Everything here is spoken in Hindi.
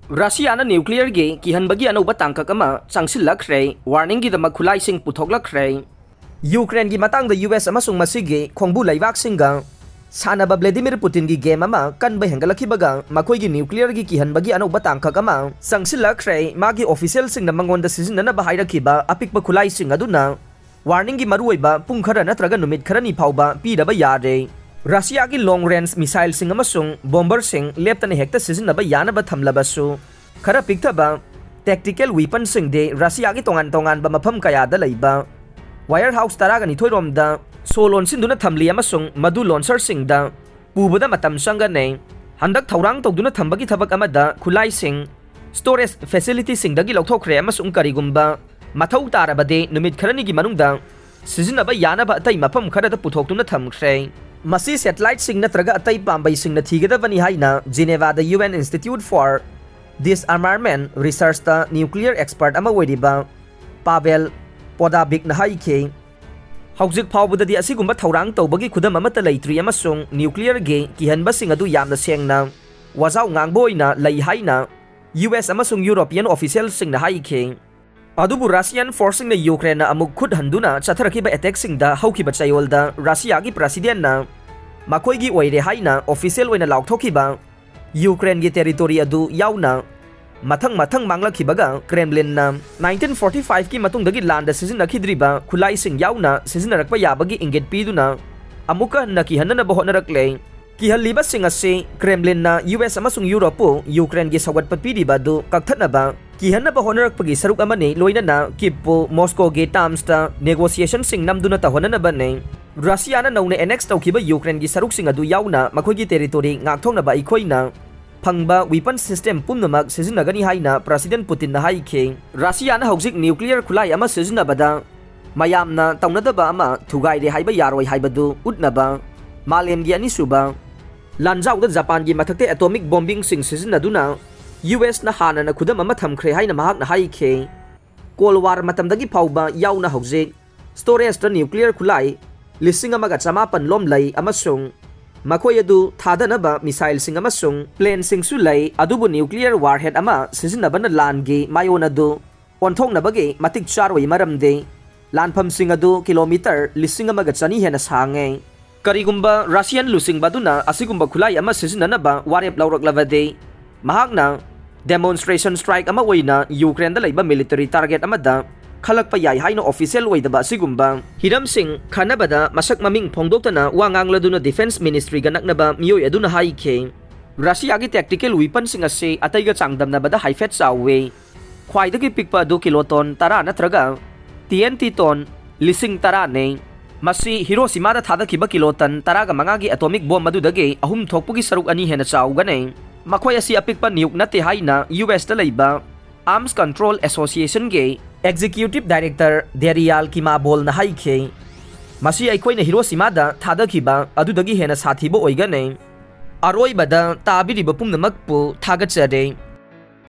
Russiana nuclear ge Kihanbagi Anouba Tangkak ama Changsillakhre warning gi dama Khutlaising Puthoklakhre Ukraine gi matang da US amasung masigi khongbu laibak singa sanaba Vladimir Putin gi game ama kanba hengalakhibaga makoi gi nuclear gi Kihanbagi Anouba Tangkak ama Changsillakhre magi official sing na mangonda sizinna ba hairakhiba apikba Khutlaising aduna warning gi maruiba pung khara natraga numit kharani phauba pidaba yare Russia की long range missile सिंग अमसुंग bomber सिंग लेफ्टने हेक्ता सिजनबा यानबा थमलबसु खरा पिक्थबा tactical weapon सिंग दे Russia की तोंगान बा मफम कयादा लैबा वायर हाउस तरागा निथोइरोमदा सोलोन सिंदुना थमली अमसुंग मधु लॉन्चर सिंग दा पुबदा मतम संगने हंदक थौरांग तौदुना थंबगी थबक अमदा खुलाइसिंग स्टोरेज फैसिलिटी सिंग दगी लौथोखरे अमसुंग करिगुंबा मथौ तारबदे नुमित खरनी की मनुंगदा सिजनबा यानबा अतै मफम खरदा पुथोक्तुना थमख्रे मसी सैटेलाइट सिंग नत्रगा अतै पांबै सिंग न थीगदबनी हाइना Geneva the UN Institute for Disarmament Research ता न्यूक्लियर एक्सपर्ट अमा ओइरिबा पावेल पोदाबिक न हाइखे हौजिक फावबददी असिगुंबा थौरांग तौबगी खुदम अमता लैत्रि अमसुंग न्यूक्लियर गे किहनबा सिंग अदु यामना सेंगना वाजाव ngangbोइना लै हाइना US अमसुंग यूरोपियन ऑफिशियल सिंग न हाइखे अदुबु रशियन फोर्सिंग ने यूक्रेन अमुक खुद हंदुना चथरखिबा अटैक सिंग दा हौखिबा चायोलदा रशिया की प्रेसिडेंट ना मखोइगी ओइरे हाइना ऑफिशियल ओइना लाउथोखिबा यूक्रेन की टेरिटोरी अदु याउना मथंग मांगलखिबगा क्रेमलिन ना 1945 की मतुंगदगी लांड सिजनखिद्रिबा खुलाइसिंग याउना सिजनरकपा याबगी इंगित पीदुना अमुका नकी हनना बहोनरकले किहलिबा सिंग असे क्रेमलिन ना US अमसुंग यूरोपो यूक्रेन की सवगत पपीरिबा दु कक्थनबा किहनबा होनरकपगी सरुक अमने लोइनना किपो मॉस्को गे टाम्सता नेगोशिएशन सिंग नमदुना तहोननबने रशियाना नौने एनेक्स तौखिबा यूक्रेन की सरुक सिंग अदु याउना मखोइगी टेरिटोरी ngakthongnaba इखोइना फंगबा वेपन सिस्टम पुनमक सिजनगनी हाइना प्रेसिडेंट पुतिन ना हाइखे रशियाना हौजिक न्यूक्लियर खुलाई अमा सिजनबदा मयामना तौनदबा अमा थुगाइरे हाइबा यारोइ हाइबदु उटनबा मालेमगी अनिसुबा लांजाउदा जापान की मथक्ते एटॉमिक बॉम्बिंग सिंग सिजनदुना US ना हाना खुदम अमा थमख्रे हाइना महाक ना हाइखे कोल वार मतमदगी फाउबा याउना हौजिक स्टोरेज द न्यूक्लियर खुलाई लिसिंग अमागा चमापन लोम लै अमसुंग मखोय अदु थादनबा मिसाइल सिंग अमसुंग प्लेन सिंग सु लै अदुबु न्यूक्लियर वारहेड अमा सिजनबन लानगी मायोन अदु ओंथोंगनबगे मतिक चारोइ मरमदे लानफम सिंग अदु किलोमीटर लिसिंग अमागा चनी हेना सांगे करिगुंबा रशियन लुसिंग बदुना असिगुंबा खुलाई अमा सिजननबा वारेप लौरकलबदे महाकना डेमोन्स्ट्रेशन स्ट्राइक अमा ओइना यूक्रेन दा लैबा मिलिटरी टारगेट अमादा खलकपा याइ हाइना ऑफिशियल ओइदबा सिगुंबा हिरम सिंह खनबदा मसक ममिंग फोंगदोक्तना वांगांगलदुना डिफेंस मिनिस्ट्री गा नकनबा मियोय अदुना हाइखे रशिया की टैक्टिकल वेपन सिंग असे अतैगा चांगदमनबदा हाइफेट चावे ख्वाइदगी पिकपा 2 किलोटन तरा नत्रगा TNT टन लिसिंग तरा ने मसी हिरोशिमादा थादखिबा किलोटन तरागा मंगागी एटॉमिक बॉम्ब मदुदगे अहुम थोकपुगी सरुक अनि हेना चाउगने मखोय असि अपिकपा नियुक नते हाइना US दा लैबा आर्म्स कंट्रोल एसोसिएशन गे एग्जीक्यूटिव डायरेक्टर डेरियाल किमाबोल ना हाइखे मसी अखोइना हिरोशिमादा थादखिबा अदुदगी हेना साथीबो ओइगने अरोइबदा ताबिरिबा पुंगनमकपु थागचरे।